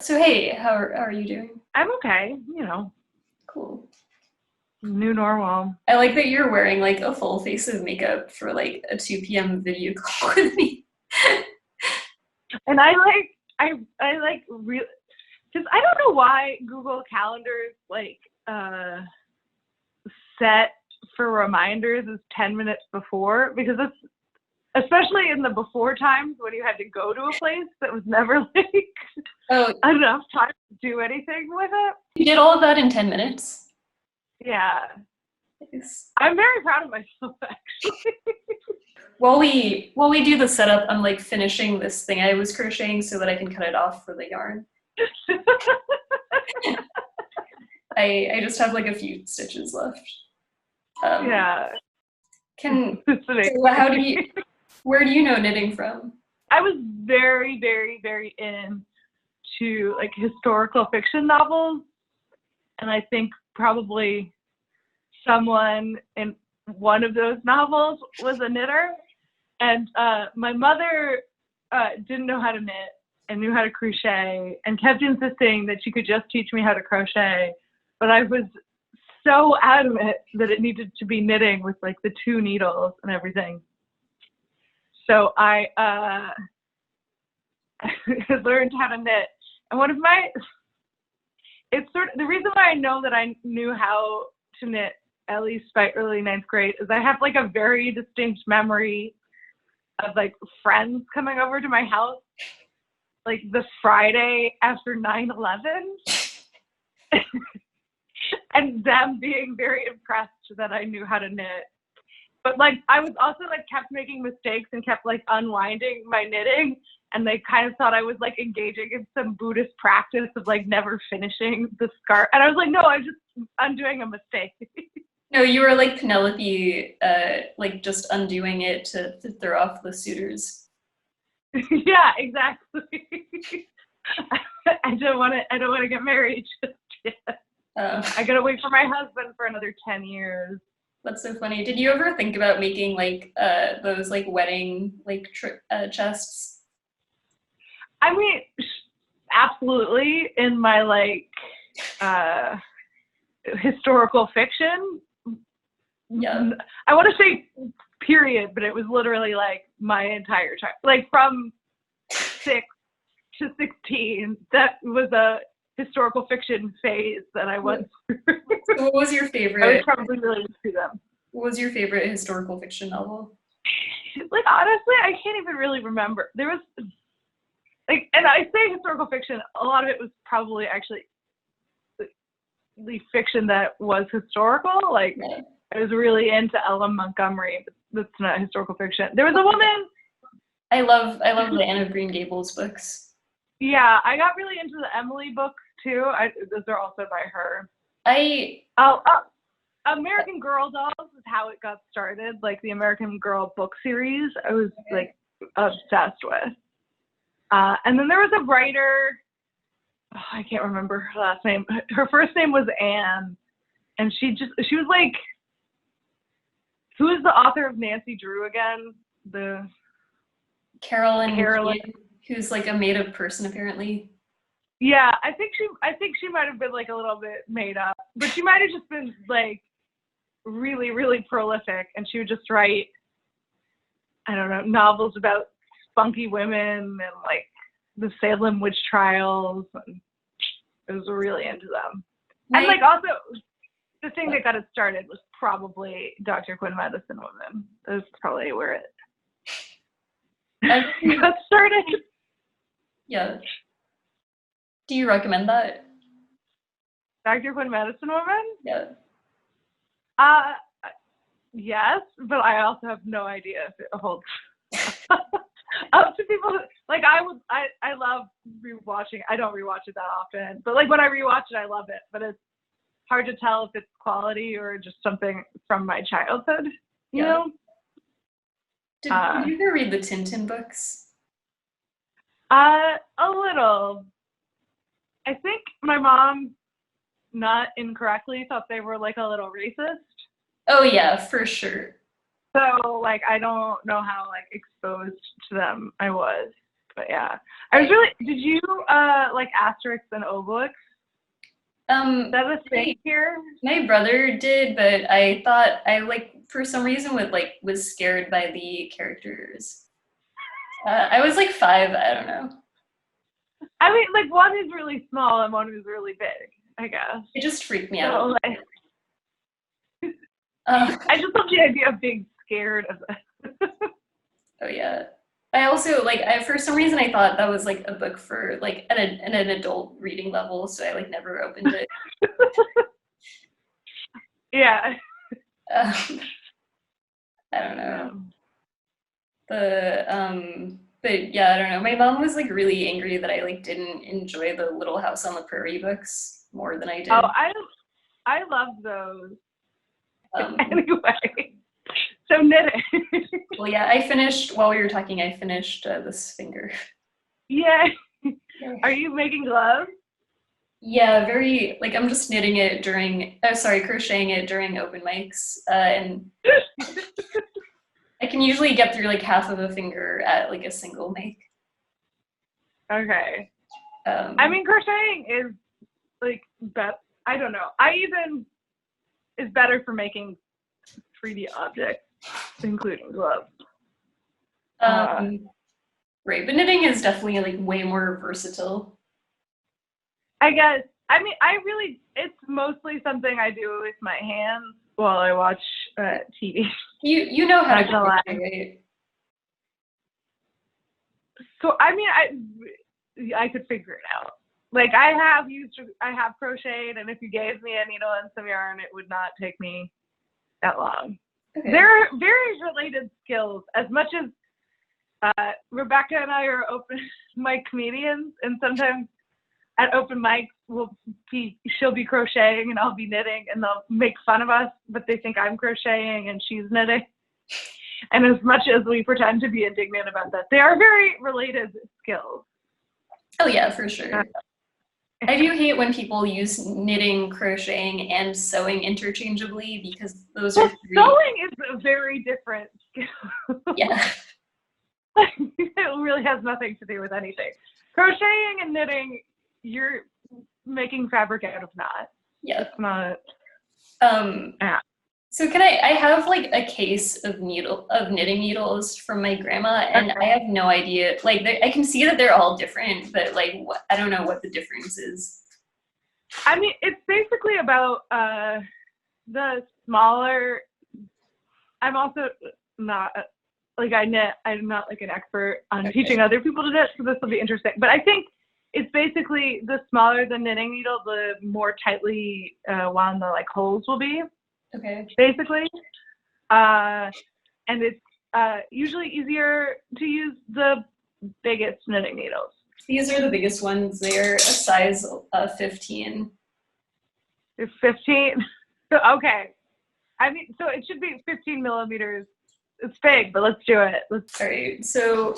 So hey, how are you doing? I'm okay, Cool. new normal. I like that you're wearing like a full face of makeup for like a 2 p.m. video call with me. And I like real because I don't know why Google Calendars uh set for reminders is 10 minutes before, because it's especially in the before times when you had to go to a place that was never like Oh, enough time to do anything with it. you did all of that in 10 minutes? Yeah. Nice. I'm very proud of myself actually. While we do the setup, I'm like finishing this thing I was crocheting so that I can cut it off for the yarn. I just have like a few stitches left. Yeah. Can It's so how do you where do you know knitting from? I was very, very, very into like historical fiction novels, and I think probably someone in one of those novels was a knitter. And my mother didn't know how to knit and knew how to crochet, and kept insisting that she could just teach me how to crochet. But I was so adamant that it needed to be knitting with like the two needles and everything. So I learned how to knit. And one of my, it's sort of the reason why I know that I knew how to knit at least by early ninth grade is I have like a very distinct memory of like friends coming over to my house like the Friday after 9/11 and them being very impressed that I knew how to knit. But like I was also like kept making mistakes and kept like unwinding my knitting, and they kind of thought I was like engaging in some Buddhist practice of like never finishing the scarf. And I was like, no, I'm just undoing a mistake. No, you were like Penelope, like just undoing it to throw off the suitors. Yeah, exactly. I don't want to get married just yet. I gotta wait for my husband for another 10 years. That's so funny. Did you ever think about making like those like wedding like chests? I mean, absolutely. In my like historical fiction, Yeah. I want to say period, but it was literally like my entire time, like from 6 to 16. That was a historical fiction phase that I went through. So what was your I was favorite? probably really into them. What was your favorite historical fiction novel? Like honestly, I can't even really remember. There was like, and I say historical fiction, a lot of it was probably actually the fiction that was historical. Like Yeah. I was really into Ella Montgomery, but that's not historical fiction. There was a woman. I love the Anne of Green Gables books. Yeah, I got really into the Emily books too. Those are also by her. I Oh, American Girl Dolls is how it got started. Like the American Girl book series, I was like obsessed with. And then there was a writer. Oh, I can't remember her last name. Her first name was Anne, and she was like, who is the author of Nancy Drew again? The Carolyn Carolyn. McKeon, who's like a made-up person apparently. Yeah, I think she might have been like a little bit made up, but she might have just been like really, really prolific, and she would just write, I don't know, novels about spunky women and like the Salem witch trials, and I was really into them. And My like also the thing that got it started was probably Dr. Quinn Medicine Woman. That's probably where it got started. Yeah. Do you recommend that? Dr. Quinn Medicine Woman? Yeah. Uh, yes, but I also have no idea if it holds up to people. Like I love rewatching. I don't rewatch it that often, but like when I rewatch it, I love it. But it's hard to tell if it's quality or just something from my childhood. You Yeah. know? Did you ever read the Tintin books? A little. I think my mom, not incorrectly, thought they were like a little racist. Oh yeah, for sure. So like I don't know how like exposed to them I was. But yeah, I was really. Did you like asterisks and obelix? Is that a thing here? My brother did, but I thought I like for some reason was scared by the characters. I was like 5, I don't know. I mean, like one is really small and one is really big, I guess. It just freaked me So, out. like, I just love the idea of being scared of this. Oh yeah. I also for some reason I thought that was like a book for like at an adult reading level, so I like never opened it. Yeah. I don't know. But yeah, I don't know. My mom was like really angry that I like didn't enjoy the Little House on the Prairie books more than I did. Oh, I love those. Anyway, so knitting. Well, yeah, I finished while we were talking. I finished this finger. Yeah. Are you making gloves? Yeah, very like I'm just knitting it during. Crocheting it during open mics, and I can usually get through like half of a finger at like a single make. Okay. I mean, crocheting is like I don't know. Is better for making 3D objects, including gloves. Right, but knitting is definitely like way more versatile. I guess. I mean, it's mostly something I do with my hands while I watch TV. You know how to crochet, right? So I mean, I could figure it out. Like I have crocheted, and if you gave me a needle and some yarn, it would not take me that long. Okay. They're very related skills. As much as Rebecca and I are open mic comedians, and sometimes at open mics she'll be crocheting and I'll be knitting, and they'll make fun of us, but they think I'm crocheting and she's knitting. And as much as we pretend to be indignant about that, they are very related skills. Oh yeah, for sure. I do hate when people use knitting, crocheting, and sewing interchangeably because those are sewing is a very different skill. Yeah. It really has nothing to do with anything. Crocheting and knitting, you're making fabric out of knot. Yeah. It's not. Yeah. So I have like a case of knitting needles from my grandma, and okay. I have no idea. Like I can see that they're all different, but like I don't know what the difference is. I mean, it's basically about the smaller. I'm also not like I knit. I'm not like an expert on teaching other people to knit, so this will be interesting. But I think it's basically the smaller the knitting needle, the more tightly wound the like holes will be. Okay. Basically, and it's usually easier to use the biggest knitting needles. These are the biggest ones. They're a size 15. They're 15. So okay. I mean, so it should be 15 millimeters. It's big, but let's do it. All right. So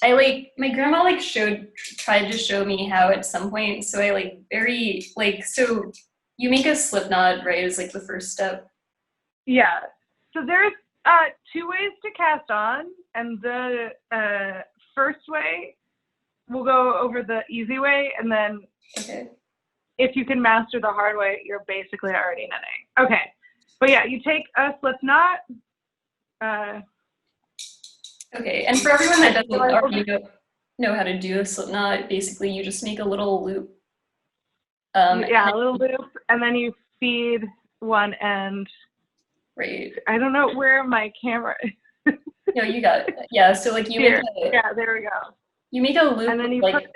my grandma tried to show me how at some point. So I so you make a slip knot, right? Is like the first step. Yeah. So there's 2 ways to cast on, and the first way we'll go over the easy way, and then if you can master the hard way, you're basically already knitting. Okay. But yeah, you take a slip knot. Okay, and for everyone that doesn't already know how to do a slip knot, basically you just make a little loop. Yeah, a little loop, and then you feed one end. Right. I don't know where my camera is. No, you got it. Yeah, so like you Here. Yeah, there we go. You make a loop and then you like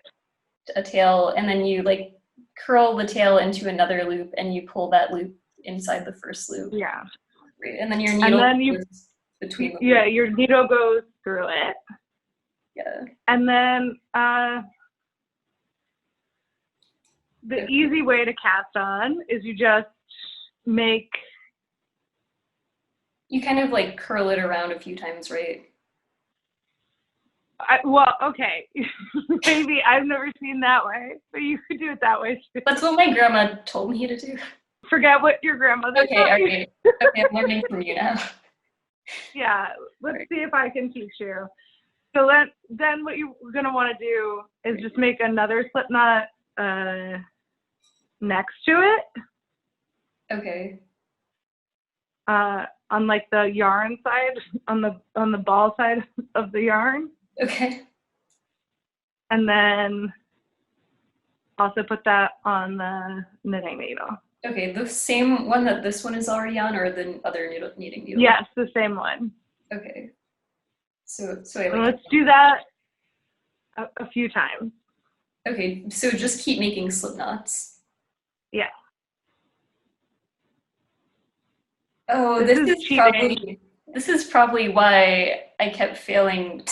a tail, and then you like curl the tail into another loop, and you pull that loop inside the first loop. Yeah. Right. And then your needle goes between the loops. Your needle goes through it. Yeah. And then the easy way to cast on is you just make. You kind of like curl it around a few times, right? Well, okay. Maybe I've never seen that way, but you could do it that way too. That's what my grandma told me to do. Forget what your grandmother told you. Okay, I'm learning from you now. Yeah, let's see if I can teach you. So then what you're going to want to do is just make another slip knot next to it. Okay. On like the yarn side, on the ball side of the yarn. Okay. And then also put that on the knitting needle. Okay, the same one that this one is already on, or the other knitting needle? Yes, the same one. Okay. So Let's do that a few times. Okay, so just keep making slip knots. Yeah. Oh, this is probably why I kept failing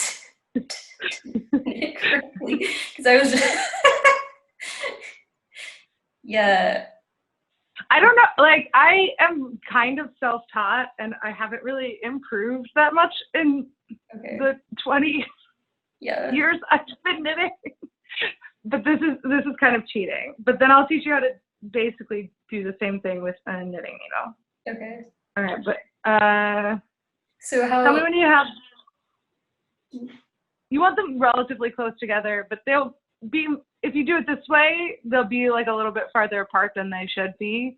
to knit correctly, because I was just yeah. I don't know, like I am kind of self-taught and I haven't really improved that much in the 20 years I've been knitting. But this is kind of cheating. But then I'll teach you how to basically do the same thing with a knitting needle. Okay. All right, but so tell me when you want them relatively close together, but they'll be, if you do it this way, they'll be like a little bit farther apart than they should be.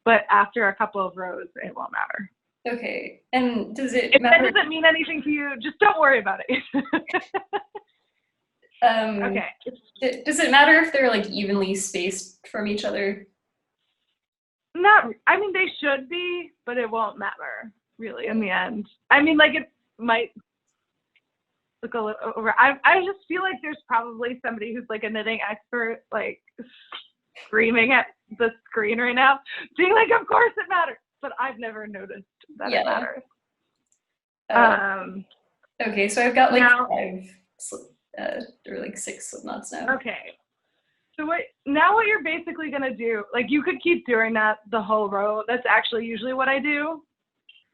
But after a couple of rows, it won't matter. Okay. And does it if matter? that doesn't mean anything to you, just don't worry about it. Okay. Does it matter if they're like evenly spaced from each other? I mean, they should be, but it won't matter really in the end. I mean, like it might look a little over. I just feel like there's probably somebody who's like a knitting expert, like screaming at the screen right now, being like, "Of course it matters," but I've never noticed that it matters. Okay, so I've got like 5 or like 6 slip knots now. Okay. So what you're basically gonna do, like you could keep doing that the whole row. That's actually usually what I do.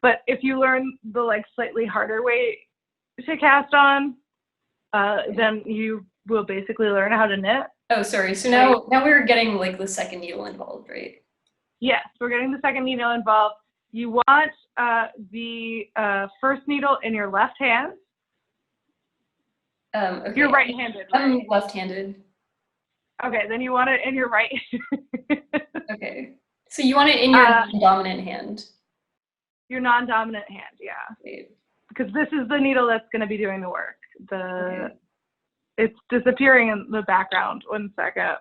But if you learn the like slightly harder way to cast on, then you will basically learn how to knit. Oh, sorry. So now we're getting like the second needle involved, right? Yes, we're getting the second needle involved. You want the first needle in your left hand. Okay. You're right-handed, right? I'm left-handed. Okay, then you want it in your right. Okay. So you want it in your dominant hand. Your non-dominant hand, yeah. Right. Because this is the needle that's going to be doing the work. It's disappearing in the background. 1 second.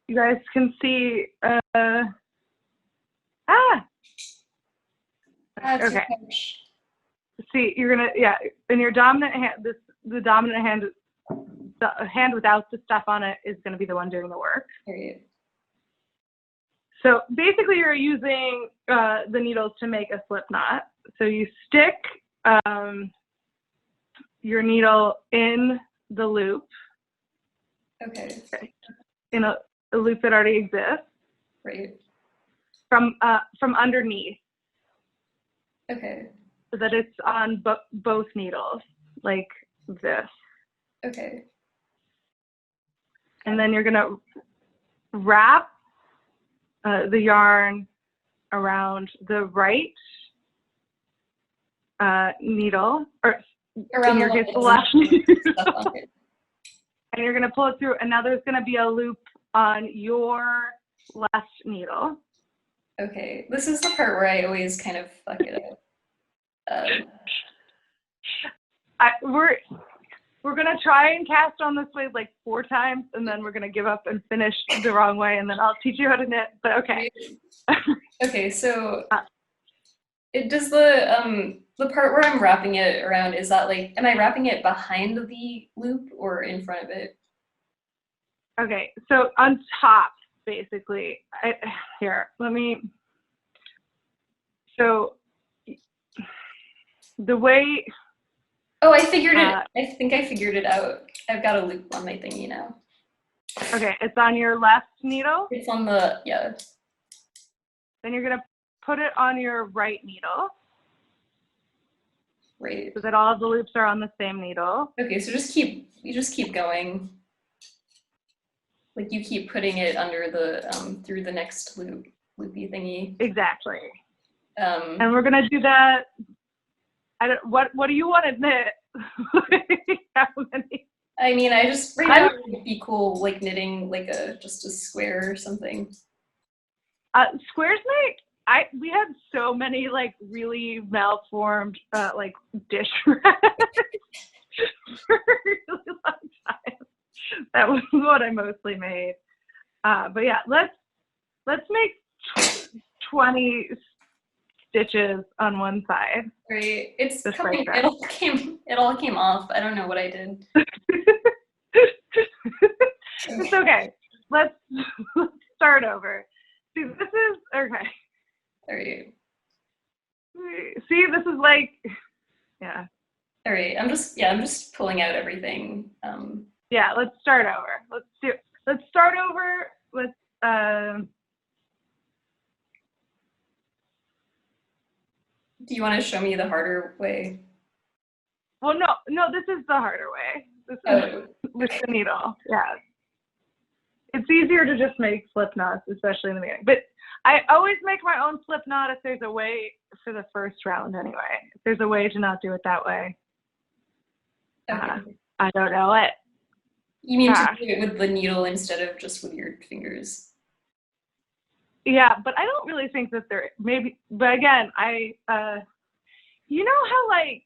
You guys can see. Okay. See, you're gonna in your dominant hand. The dominant hand, the hand without the stuff on it, is going to be the one doing the work. Right. So basically, you're using the needles to make a slip knot. So you stick your needle in the loop. Okay. In a loop that already exists. Right. From underneath. Okay. So that it's on both needles, like this. Okay. And then you're gonna wrap the yarn around the right needle, or around the left needle. And you're gonna pull it through, and now there's gonna be a loop on your left needle. Okay, this is the part where I always kind of fuck it up. We're gonna try and cast on this way like 4 times, and then we're gonna give up and finish the wrong way, and then I'll teach you how to knit. But okay. Okay, so it does the part where I'm wrapping it around, is that like, am I wrapping it behind the loop or in front of it? Okay, so on top, basically. So the way. Oh, I figured it. I think I figured it out. I've got a loop on my thingy now. Okay, it's on your left needle. It's on the Then you're gonna put it on your right needle. Right. So that all of the loops are on the same needle. Okay, so you just keep going. Like you keep putting it under the through the next loopy thingy. Exactly. And we're gonna do that. What do you want to knit? How many? I mean, I just right now it would be cool like knitting like just a square or something. Squares we had so many like really malformed like dish rags for a really long time. That was what I mostly made. But yeah, let's make 20 stitches on one side. Right. It's Just coming. like that. It all came off. I don't know what I did. It's okay. Let's start over. See, this is okay. All right. See, this is like, yeah. All right. I'm just pulling out everything. Yeah, let's start over. Let's start over with Do you want to show me the harder way? well, no, this is the harder way. This is with the needle. Yeah. It's easier to just make slip knots, especially in the beginning. But I always make my own slip knot if there's a way for the first round anyway. If there's a way to not do it that way. Okay. I don't know it. You mean to do it with the needle instead of just with your fingers? Yeah, but I don't really think that there maybe. But again, you know how like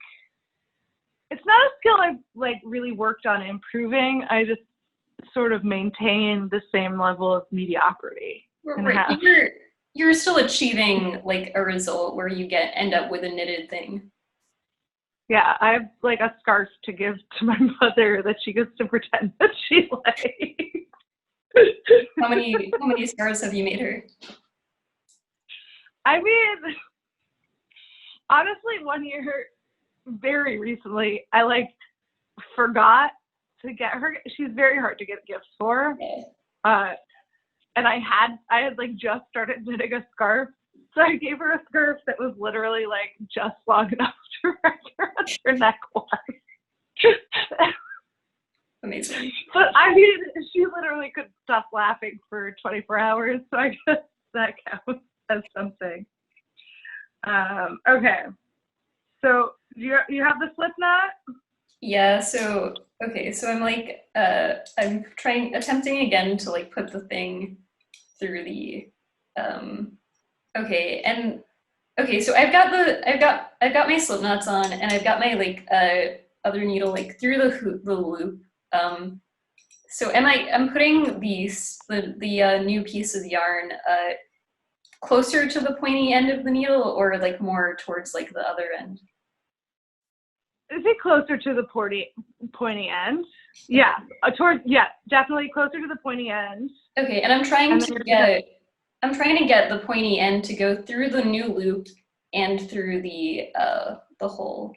it's not a skill I've like really worked on improving. I just sort of maintain the same level of mediocrity. Right. You're still achieving like a result where you end up with a knitted thing. Yeah, I have like a scarf to give to my mother that she gets to pretend that she likes. How many scarves have you made her? I mean, honestly, one year, very recently, I like forgot to get her. She's very hard to get gifts for. Okay. And I had like just started knitting a scarf. So I gave her a scarf that was literally like just long enough to wrap around her neck once. Amazing. But I mean, she literally couldn't stop laughing for 24 hours. So I guess that counts as something. Okay. So you have the slip knot? Yeah, so okay, so I'm like I'm attempting again to like put the thing through the okay, so I've got my slip knots on and I've got my like other needle like through the loop. So I'm putting the new piece of yarn closer to the pointy end of the needle or like more towards like the other end? Is it closer to the pointy end? Yeah, definitely closer to the pointy end. Okay, and I'm trying to get the pointy end to go through the new loop and through the hole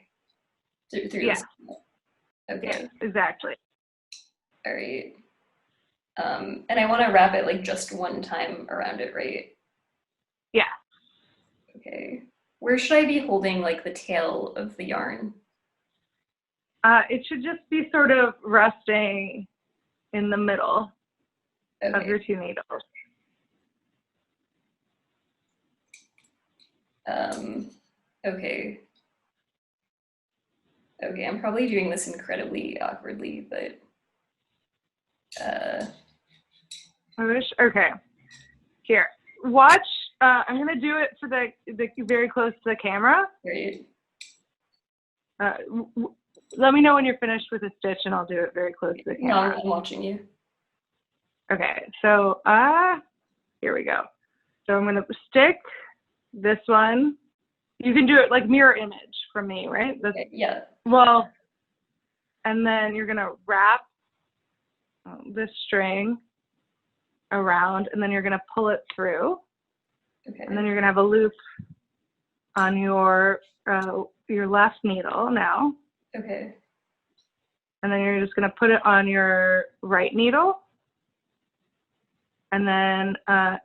through yeah. the okay. Yeah, exactly. All right. And I want to wrap it like just one time around it, right? Yeah. Okay. Where should I be holding like the tail of the yarn? It should just be sort of resting in the middle of your two needles. Okay. Okay, I'm probably doing this incredibly awkwardly, but okay. Here, watch. I'm gonna do it for the very close to the camera. Great. Let me know when you're finished with the stitch, and I'll do it very close to the camera. No, I'm watching you. Okay, so here we go. So I'm gonna stick this one. You can do it like mirror image from me, right? Okay, yeah. Well, and then you're gonna wrap this string around, and then you're gonna pull it through. Okay. And then you're gonna have a loop on your left needle now. Okay. And then you're just gonna put it on your right needle. And then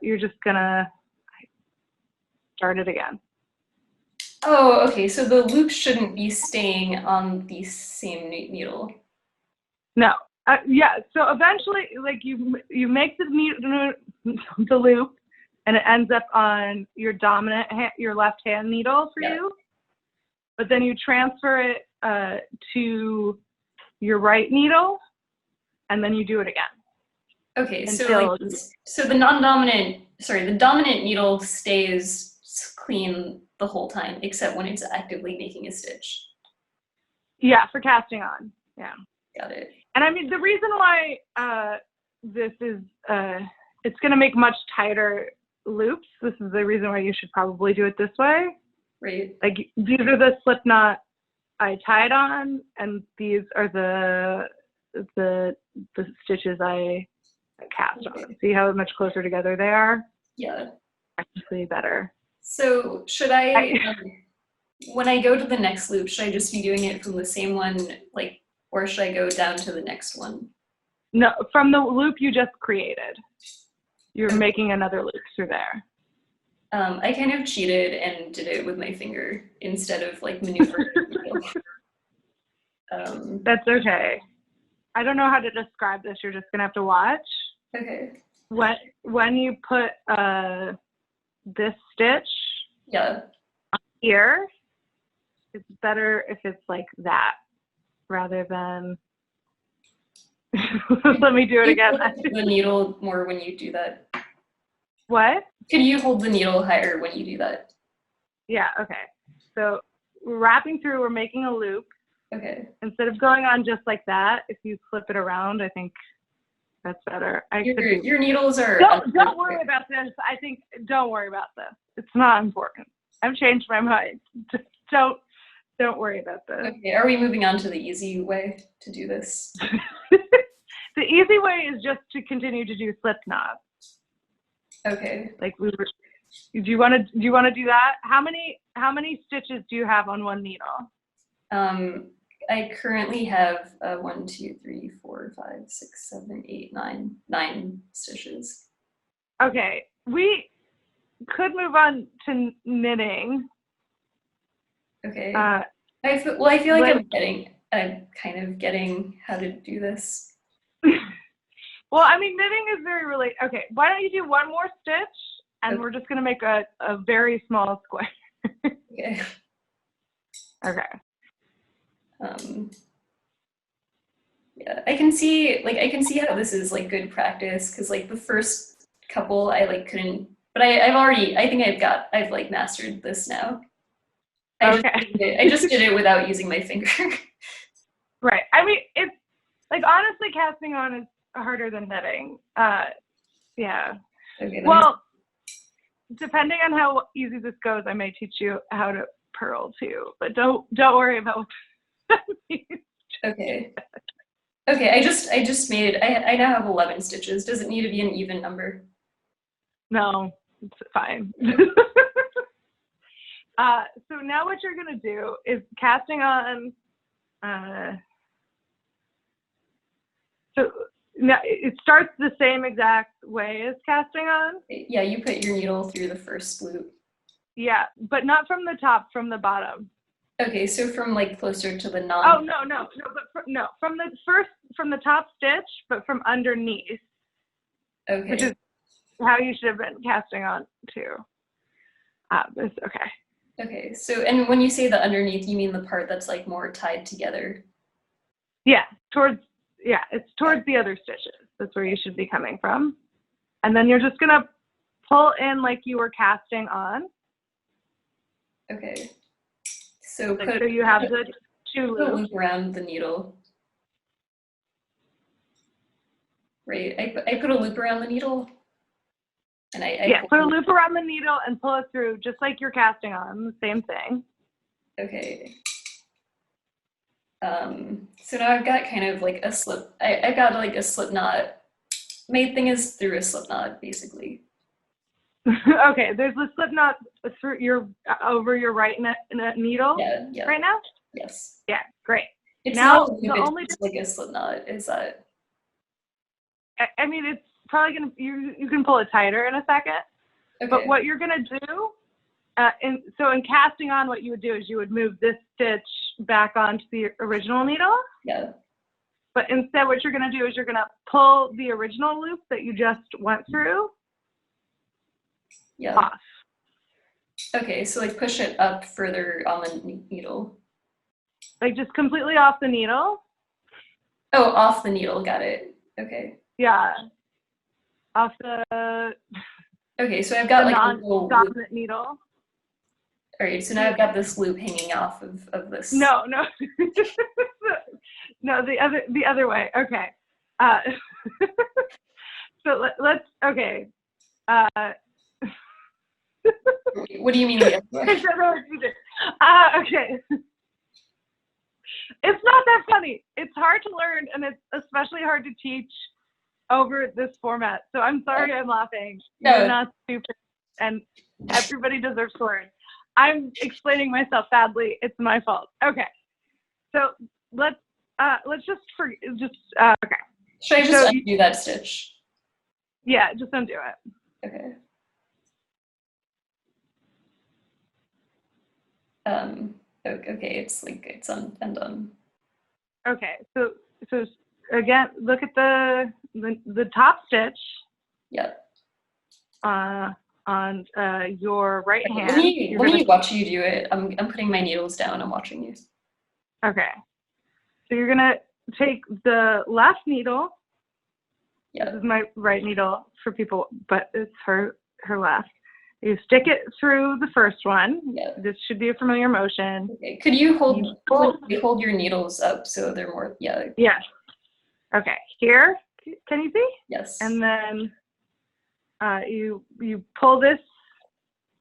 you're just gonna start it again. Oh, okay. So the loop shouldn't be staying on the same needle. No. Yeah. So eventually, like you make the loop, and it ends up on your dominant hand, your left hand needle for you. But then you transfer it to your right needle, and then you do it again. Okay, so Until like, so the dominant needle stays clean the whole time, except when it's actively making a stitch. yeah, for casting on. Yeah. Got it. And I mean, the reason why this is, it's going to make much tighter loops. This is the reason why you should probably do it this way. Right. Like, these are the slip knot I tied on, and these are the stitches I cast on. See how much closer together they are? Yeah. Actually better. So should when I go to the next loop, should I just be doing it from the same one, like, or should I go down to the next one? No, from the loop you just created. You're making another loop through there. I kind of cheated and did it with my finger instead of like maneuvering. That's okay. I don't know how to describe this. You're just gonna have to watch. Okay. When you put this stitch here, it's better if it's like that rather than. Let me do it again. The needle more when you do that. What? Could you hold the needle higher when you do that? Yeah, okay. So we're wrapping through, we're making a loop. Okay. Instead of going on just like that, if you flip it around, I think that's better. Your needles are... Don't worry about this. Don't worry about this. It's not important. I've changed my mind. Just don't worry about this. Okay, are we moving on to the easy way to do this? The easy way is just to continue to do slip knots. Okay. Like we were. Do you want to do that? How many stitches do you have on one needle? I currently have 1, 2, 3, 4, 5, 6, 7, 8, 9 stitches. Okay, we could move on to knitting. Okay. I feel like I'm kind of getting how to do this. Well, I mean, knitting is very related. Okay, why don't you do one more stitch, and we're just gonna make a very small square. Okay. Okay. Yeah, I can see how this is like good practice because like the first couple I like couldn't, but I think I've like mastered this now. I just did it without using my finger. Right. I mean, it's like honestly, casting on is harder than knitting. Yeah. Okay, well, depending on how easy this goes, I may teach you how to purl too. But don't worry about what that means. Okay. Okay. I just made. I now have 11 stitches. Does it need to be an even number? No, it's fine. So now what you're gonna do is casting on. So now it starts the same exact way as casting on. Yeah, you put your needle through the first loop. Yeah, but not from the top, from the bottom. Okay, so from like closer to the non. Oh no, from the top stitch, but from underneath. Okay. Which is how you should have been casting on too. Okay. Okay, so and when you say the underneath, you mean the part that's like more tied together? Yeah, it's towards the other stitches. That's where you should be coming from. And then you're just gonna pull in like you were casting on. Okay. So so you have the two loops. Loop around the needle. Right. I put a loop around the needle. And I put a loop around the needle and pull it through just like you're casting on, the same thing. Okay. So now I've got kind of like a slip. I've got like a slip knot. My thing is through a slip knot, basically. Okay, there's a slip knot through over your right needle. Yeah. Right now. Yes. Yeah, great. It's now not the only like a slip knot. Is that? I mean, it's probably gonna you can pull it tighter in a second. Okay. But what you're gonna do, in casting on, what you would do is you would move this stitch back onto the original needle. Yeah. But instead, what you're gonna do is you're gonna pull the original loop that you just went through. Yeah. Off. Okay, so like push it up further on the needle. like just completely off the needle. Oh, off the needle. Got it. Okay. Yeah, off the Okay, so I've got like a little loop. non-dominant needle. All right, so now I've got this loop hanging off of this. No, no, no, the other way. Okay. So let's okay. What do you mean the other way? Okay. It's not that funny. It's hard to learn, and it's especially hard to teach over this format. So I'm sorry I'm laughing. No. You're not stupid, and everybody deserves to learn. I'm explaining myself badly. It's my fault. Okay. So let's just okay. Should I just undo that stitch? Yeah, just undo it. Okay. Okay, it's undone. Okay, so again, look at the top stitch. Yep. On your right hand. Let me watch you do it. I'm putting my needles down. I'm watching you. Okay. So you're gonna take the left needle. Yeah. This is my right needle for people, but it's her left. You stick it through the first one. Yeah. This should be a familiar motion. Okay. Could you hold your needles up so they're more? Yeah. Yes. Okay. Here, can you see? Yes. And then you pull this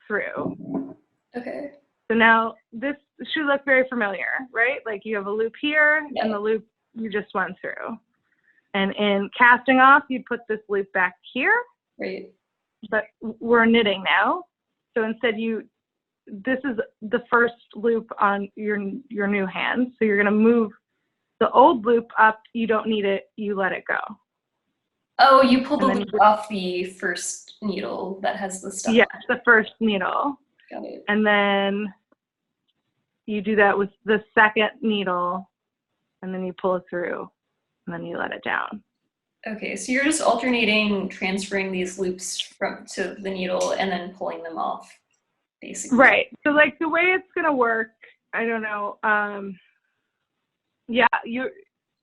through. Okay. So now this should look very familiar, right? Like you have a loop here and the loop you just went through. And in casting off, you put this loop back here. Right. But we're knitting now. So instead this is the first loop on your new hand. So you're gonna move the old loop up. You don't need it, you let it go. Oh, you pulled the loop off the first needle that has the stuff. Yes, the first needle. Got it. And then you do that with the second needle, and then you pull it through, and then you let it down. Okay, so you're just alternating transferring these loops to the needle and then pulling them off, basically. Right. So like the way it's gonna work, I don't know. Yeah,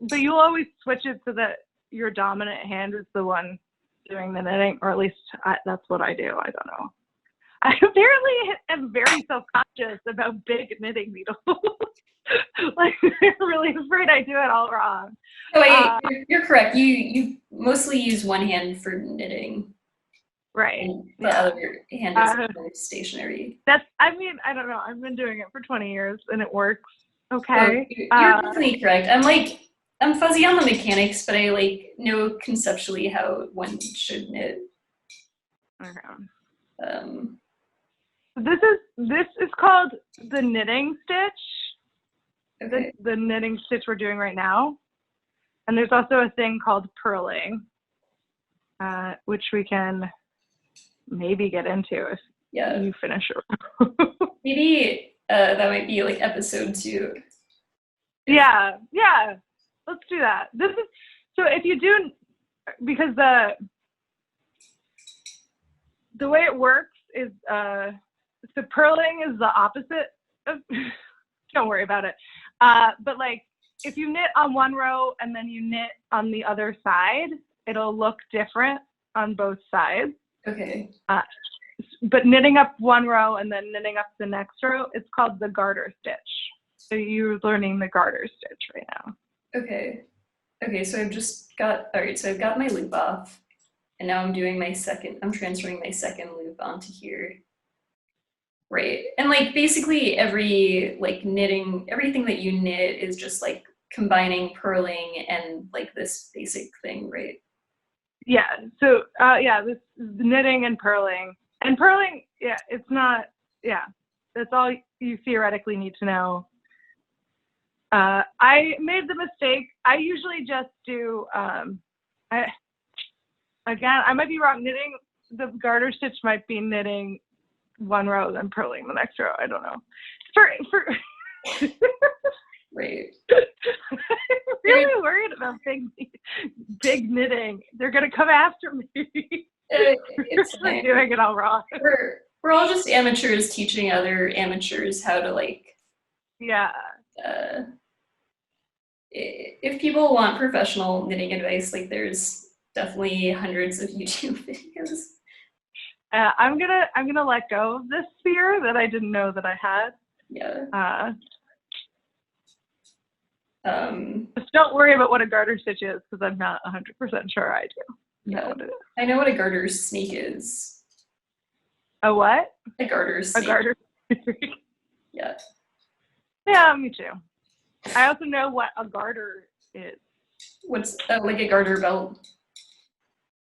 but you'll always switch it so that your dominant hand is the one doing the knitting, or at least that's what I do. I don't know. I apparently am very self-conscious about big knitting needles. Like, I'm really afraid I do it all wrong. Oh, you're correct. You mostly use one hand for knitting. Right. And the other hand is stationary. I don't know. I've been doing it for 20 years and it works okay. You're definitely correct. I'm fuzzy on the mechanics, but I know conceptually how one should knit. Okay. This is called the knitting stitch. Okay. The knitting stitch we're doing right now. And there's also a thing called purling, which we can maybe get into if you finish it. Maybe that might be like episode 2. Yeah, let's do that. This is so if you do, because the way it works is so purling is the opposite of don't worry about it. But like if you knit on one row and then you knit on the other side, it'll look different on both sides. Okay. But knitting up one row and then knitting up the next row, it's called the garter stitch. So you're learning the garter stitch right now. Okay. Okay, so I've got my loop off, and now I'm transferring my second loop onto here. Right. And basically everything that you knit is just combining purling and this basic thing, right? Yeah. So this is knitting and purling. And purling, it's not, that's all you theoretically need to know. I made the mistake. I usually just do, I might be wrong. Knitting the garter stitch might be knitting one row, then purling the next row. I don't know. Right. I'm really worried about big knitting. They're gonna come after me. It's We're doing it all wrong. We're all just amateurs teaching other amateurs how to uh, if people want professional knitting advice, like there's definitely hundreds of YouTube videos. I'm gonna let go of this fear that I didn't know that I had. Yeah. Just don't worry about what a garter stitch is, because I'm not 100% sure I do. Yeah, I know what a garter snake is. A what? A garter snake. A garter snake. Yeah. Yeah, me too. I also know what a garter is. What's like a garter belt?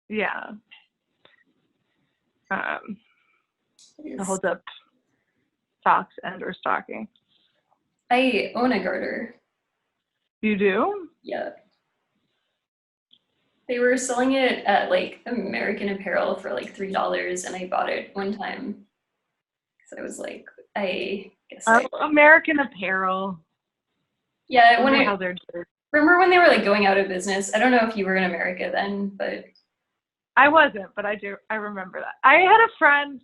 Yeah. It holds up socks and or stocking. I own a garter. You do? Yeah. They were selling it at like American Apparel for like $3, and I bought it one time. So I was like, I guess. American Apparel. Yeah, remember when they were like going out of business? I don't know if you were in America then, but I wasn't, but I do. I remember that. I had a friend.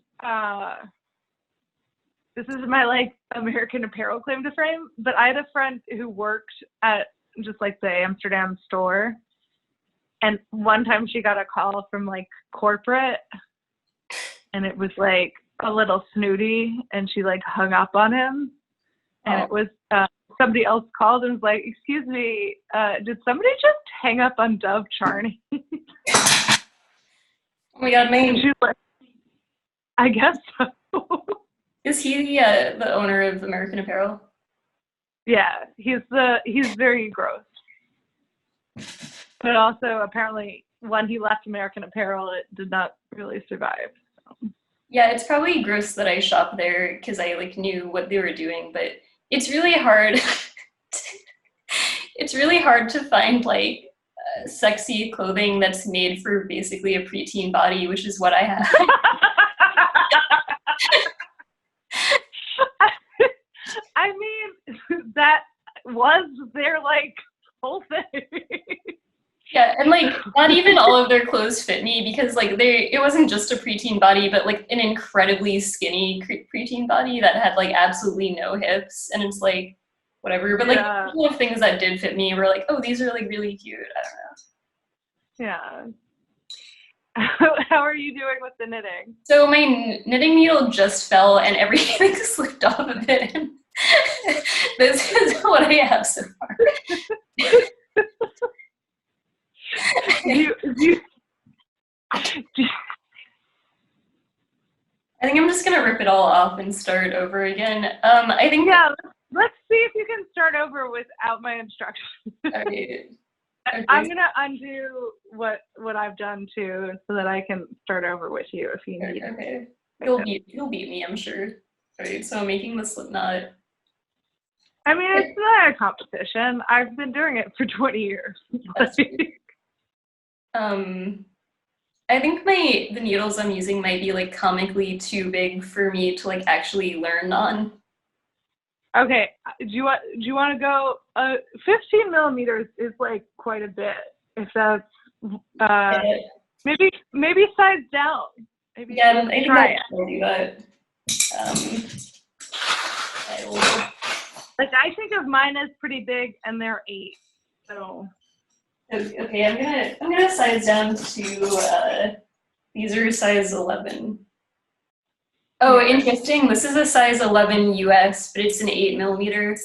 This is my like American Apparel claim to fame, but I had a friend who worked at just like the Amsterdam store, and one time she got a call from like corporate, and it was like a little snooty, and she like hung up on him, and it was somebody else called and was like, "Excuse me, did somebody just hang up on Dove Charney?" Oh my God, like, I guess so. Is he the owner of American Apparel? Yeah, he's very gross. But also, apparently, when he left American Apparel, it did not really survive. So. Yeah, it's probably gross that I shop there because I like knew what they were doing, but it's really hard. It's really hard to find like sexy clothing that's made for basically a preteen body, which is what I have. I mean, that was their like whole thing. Yeah, and like not even all of their clothes fit me because like it wasn't just a preteen body, but like an incredibly skinny preteen body that had like absolutely no hips, and it's like whatever. But like a couple of things that did fit me were like, oh, these are like really cute. I don't know. Yeah. How are you doing with the knitting? So my knitting needle just fell and everything slipped off of it. And this is what I have so far. I think I'm just gonna rip it all off and start over again. I think let's see if you can start over without my instructions. Okay. I'm gonna undo what I've done too, so that I can start over with you if you need. Okay. You'll beat me, I'm sure. Alright, so I'm making the slip knot. I mean, it's not a competition. I've been doing it for 20 years. I think the needles I'm using might be like comically too big for me to like actually learn on. Okay, do you want to go? 15 millimeters is like quite a bit. If that's maybe size down. Maybe yeah, I think I'll do that. Like I think of mine as pretty big, and they're 8. So. Okay, I'm gonna size down to these are size 11. Oh, interesting. This is a size 11 US, but it's an 8 millimeter.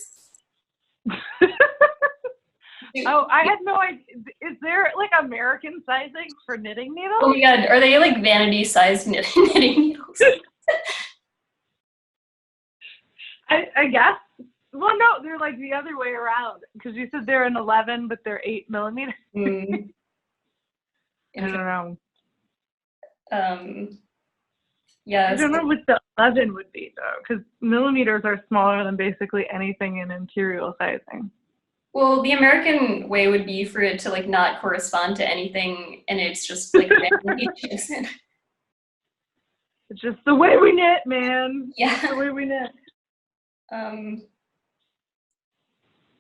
Oh, I had no idea. Is there like American sizing for knitting needles? Oh my God, are they like vanity sized knitting needles? I guess. Well, no, they're like the other way around because you said they're an 11, but they're 8 millimeters. Mm. I don't know. Yeah. I don't know what the 11 would be though, because millimeters are smaller than basically anything in imperial sizing. Well, the American way would be for it to like not correspond to anything, and it's just like it's just the way we knit, man. Yeah, it's the way we knit.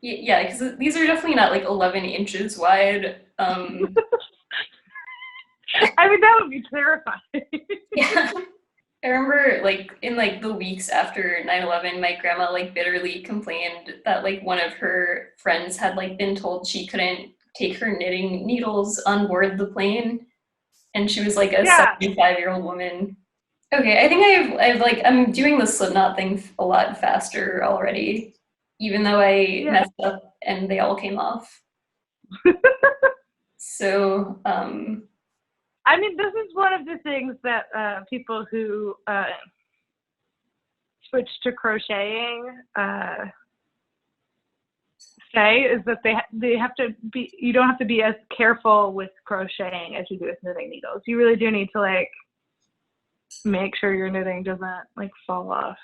Yeah, because these are definitely not like 11 inches wide. I mean, that would be terrifying. Yeah. I remember like in like the weeks after 9/11, my grandma like bitterly complained that like one of her friends had like been told she couldn't take her knitting needles on board the plane, and she was like a Yeah, 75-year-old woman. Okay, I think I've like I'm doing the Slipknot thing a lot faster already, even though I yeah. messed up and they all came off. So, I mean, this is one of the things that people who switch to crocheting say is that they have to be. You don't have to be as careful with crocheting as you do with knitting needles. You really do need to like make sure your knitting doesn't like fall off.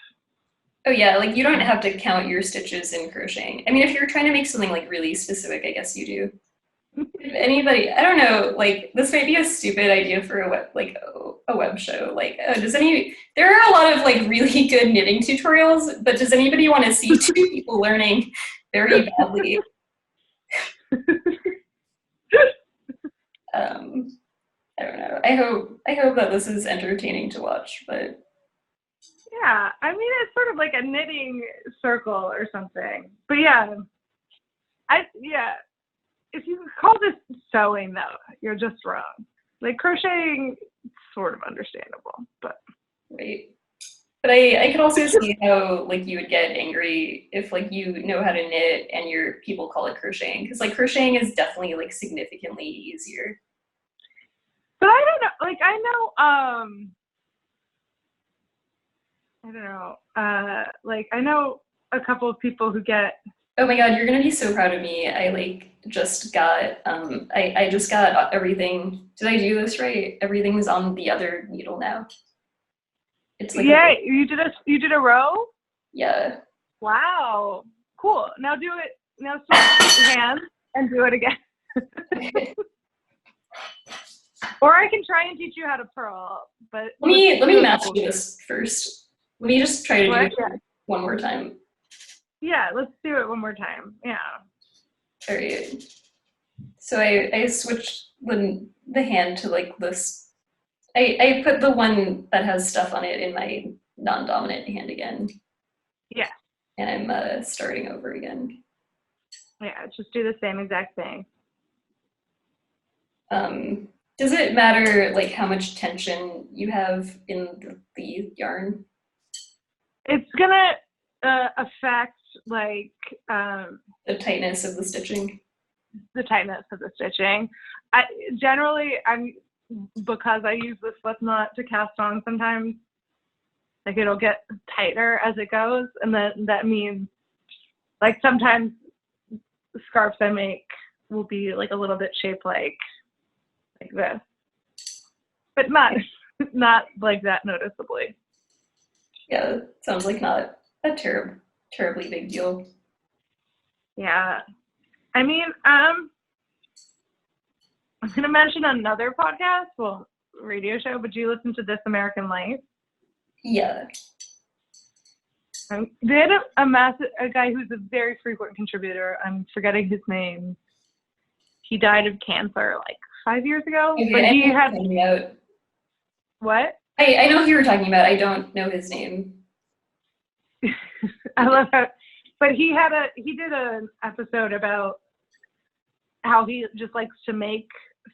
oh yeah, like you don't have to count your stitches in crocheting. I mean, if you're trying to make something like really specific, I guess you do. If anybody, I don't know, like this might be a stupid idea for a web, like a web show. Like, does any? There are a lot of like really good knitting tutorials, but does anybody want to see two people learning very badly? Um, I don't know. I hope that this is entertaining to watch, but Yeah, I mean it's sort of like a knitting circle or something. But yeah, yeah. If you call this sewing though, you're just wrong. Like crocheting, sort of understandable, but right. But I could also see how like you would get angry if like you know how to knit and your people call it crocheting, because like crocheting is definitely like significantly easier. I don't know. Like I don't know. Like I know a couple of people who get. Oh my God, you're gonna be so proud of me. I like just got I just got everything. Did I do this right? Everything's on the other needle now. It's like a Yeah, you did a row. yeah. Wow, cool. Now do it. Now switch your hands and do it again. Or I can try and teach you how to purl. But Let me match this first. Let me just try to do what? it one more time. Yeah, let's do it one more time. Yeah. All right. So I switched the hand to like this. I put the one that has stuff on it in my non-dominant hand again, Yeah. and I'm starting over again. Yeah. Just do the same exact thing. Does it matter like how much tension you have in the yarn? It's gonna affect like The tightness of the stitching? the tightness of the stitching. I'm because I use the slip knot to cast on sometimes, like it'll get tighter as it goes, and then that means like sometimes the scarves I make will be like a little bit shaped like this, but not like that noticeably. Yeah, sounds like not a terribly big deal. Yeah, I mean, I'm gonna mention another podcast, well, radio show. But do you listen to This American Life? Yeah. They had a guy who's a very frequent contributor. I'm forgetting his name. He died of cancer like 5 years ago. Okay, But I know he who you're had talking about. what? I know who you were talking about. I don't know his name. I love that. But he did an episode about how he just likes to make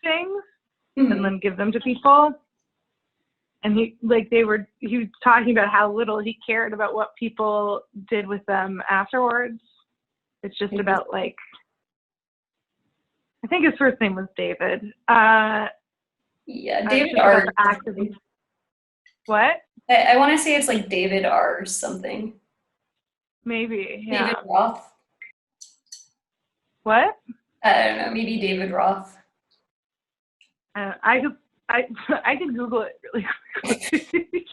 things and Mhm. then give them to people. And he was talking about how little he cared about what people did with them afterwards. It's just about like, I think his first name was David. Yeah, It's David just about R. the activity. What? I want to say it's like David R. something. Maybe, yeah. David Roth. What? I don't know. Maybe David Roth. I could Google it really quickly.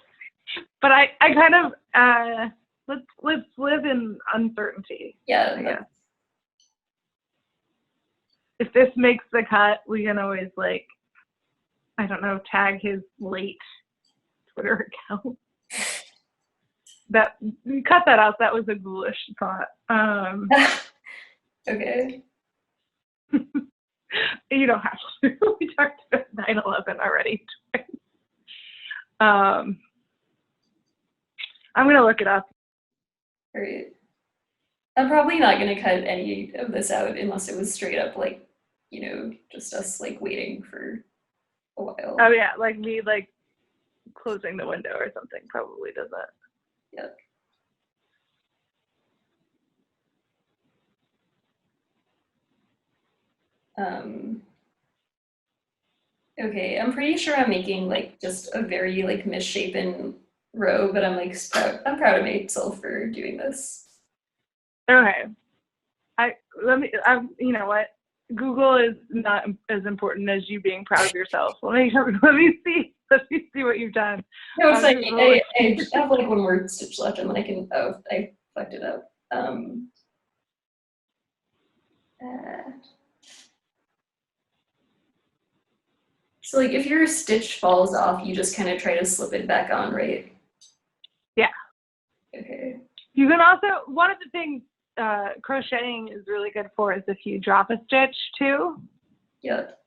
But I kind of let's live in uncertainty. Yeah. I guess. If this makes the cut, we can always like, I don't know, tag his late Twitter account. That cut that out. That was a ghoulish thought. Okay. You don't have to. We talked about 9/11 already. I'm gonna look it up. All right. I'm probably not gonna cut any of this out unless it was straight up like, just us like waiting for a while. Oh yeah, like me like closing the window or something probably does that. Yep. Okay, I'm pretty sure I'm making like just a very like misshapen row, but I'm like I'm proud of myself for doing this. Okay. You know what? Google is not as important as you being proud of yourself. Let me see what you've done. No, it's like Google. I have like one more stitch left, and then I fucked it up. So like if your stitch falls off, you just kind of try to slip it back on, right? Yeah. Okay. You can also, one of the things crocheting is really good for is if you drop a stitch too. Yep.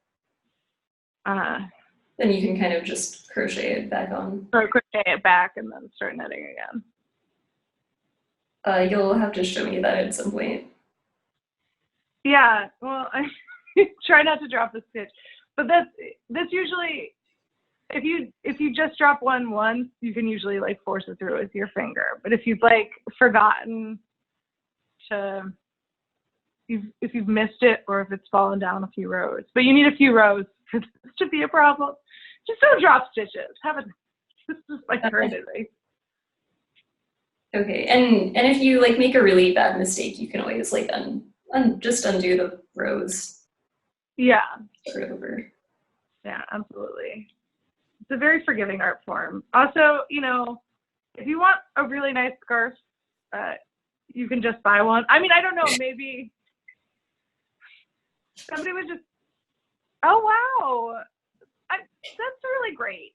Then you can kind of just crochet it back on. Or crochet it back and then start knitting again. You'll have to show me that at some point. Yeah, well, I try not to drop a stitch, but that's usually, if you just drop one once, you can usually like force it through with your finger. But if you've like forgotten to, if you've missed it or if it's fallen down a few rows, but you need a few rows for this to be a problem, just don't drop stitches. This is like current advice. Okay, and if you like make a really bad mistake, you can always like just undo the rows. Yeah. Start over. Yeah, absolutely. It's a very forgiving art form. Also, if you want a really nice scarf, you can just buy one. I mean, I don't know, maybe somebody would just, oh, wow, that's really great.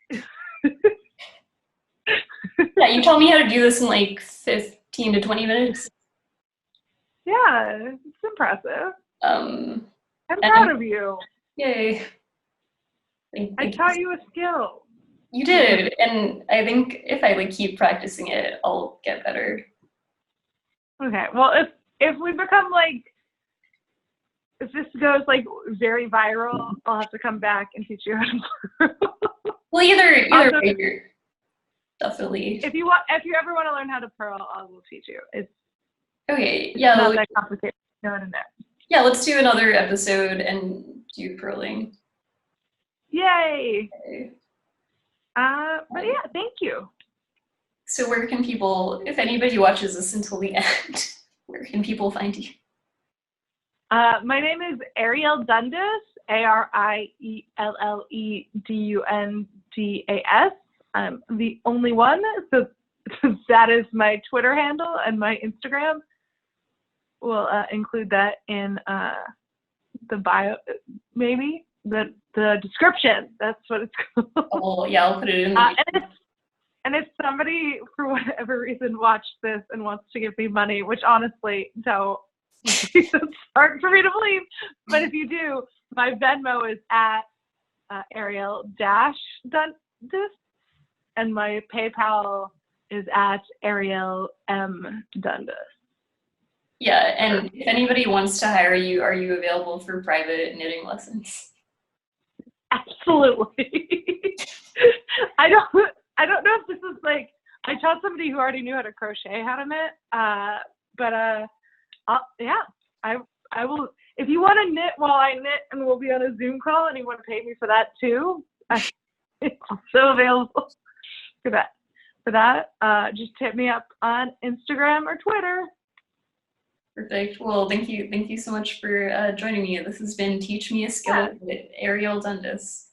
Yeah, you tell me how to do this in like 15 to 20 minutes. Yeah, it's impressive. I'm proud of you. Yay. I taught you a skill. You did, and I think if I like keep practicing it, I'll get better. Okay, well, if we become like, if this goes like very viral, I'll have to come back and teach you how to. Well, either also, way, definitely. If you ever want to learn how to purl, I will teach you. It's yeah, not that complicated. No, no. Yeah, let's do another episode and do purling. Yay! Okay. But yeah, thank you. So where can people, if anybody watches this until the end, where can people find you? My name is Arielle Dundas, ArielleDundas. I'm the only one, so that is my Twitter handle, and my Instagram. We'll include that in the bio, maybe the description. That's what it's called. Oh yeah, I'll put it in. And if somebody for whatever reason watched this and wants to give me money, which honestly, don't. It's hard for me to believe, but if you do, my Venmo is at Arielle-Dundas, and my PayPal is at Arielle M. Dundas. Yeah, and if anybody wants to hire you, are you available for private knitting lessons? Absolutely. I don't know if this is like, I taught somebody who already knew how to crochet how to knit, but yeah, I will. If you want to knit while I knit, and we'll be on a Zoom call, and you want to pay me for that too, I'm also available for that. Just hit me up on Instagram or Twitter. Perfect. Well, thank you so much for joining me. This has been Teach Me a Skill with Arielle Dundas.